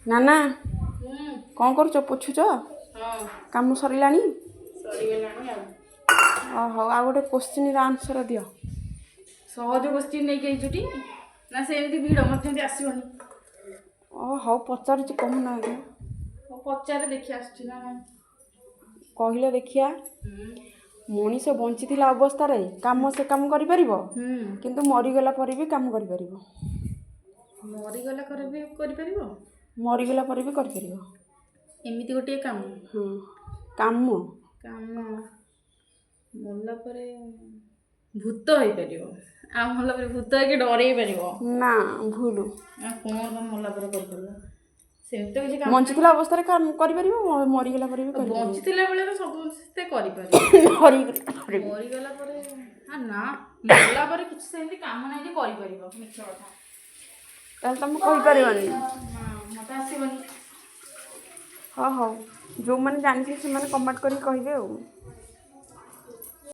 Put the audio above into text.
ନା ନା କ'ଣ କରୁଛ? ପୋଛୁଛ? କାମ ସରିଲାଣି? ହଉ ଆଉ ଗୋଟେ କୋଶ୍ଚିନ୍ର ଆନ୍ସର ଦିଅ। ସହଜ କୋଶ୍ଚିନ୍ ନେଇକି ଆଇଛୁଟି ନା ସେମିତି ଭିଡ଼ ମୋତେ ଏମିତି ଆସିବନି? ହଉ ପଚାରୁଛି କହୁନାହାନ୍ତି। ହଉ ପଚାରେ ଦେଖି ଆସୁଛି ନା ନାଇଁ। କହିଲେ ଦେଖିଆ। ମଣିଷ ବଞ୍ଚିଥିଲା ଅବସ୍ଥାରେ କାମ ସେ କାମ କରିପାରିବ, କିନ୍ତୁ ମରିଗଲା ପରେ ବି କାମ କରିପାରିବ। ମରିଗଲା ପରେ ବି କରିପାରିବ? ମରିଗଲା ପରେ ବି କରିପାରିବ। ଏମିତି ଗୋଟିଏ କାମ? କାମ ମଲା ପରେ ଭୂତ ହେଇପାରିବ। ଆଉ ମଲା ପରେ ଭୂତ ହେଇକି ଡରେଇ ପାରିବ? ନା, ଭୁଲ। କ'ଣ ମଲା ପରେ କରିପାରିବ? ସେମିତି ତ କିଛି କାମ ବଞ୍ଚିଥିଲା ଅବସ୍ଥାରେ କରିପାରିବ, ମରିଗଲା ପରେ ବି କରିପାରିବ। ବଞ୍ଚିଥିଲା ବେଳେ ତ ସମସ୍ତେ କରିପାରିବ। ମରିଗଲା ପରେ ନା, ମରିଲା ପରେ କିଛି ସେମିତି କାମ ନାହିଁ ଯେ କରିପାରିବ। ମିଛ କଥା। ତାହେଲେ ତମେ କହିପାରିବନି? ମୋତେ ଆସିବନି। ହଉ, ଯେଉଁମାନେ ଜାଣିଛନ୍ତି ସେମାନେ କମେଣ୍ଟ କରିକି କହିବେ ଆଉ।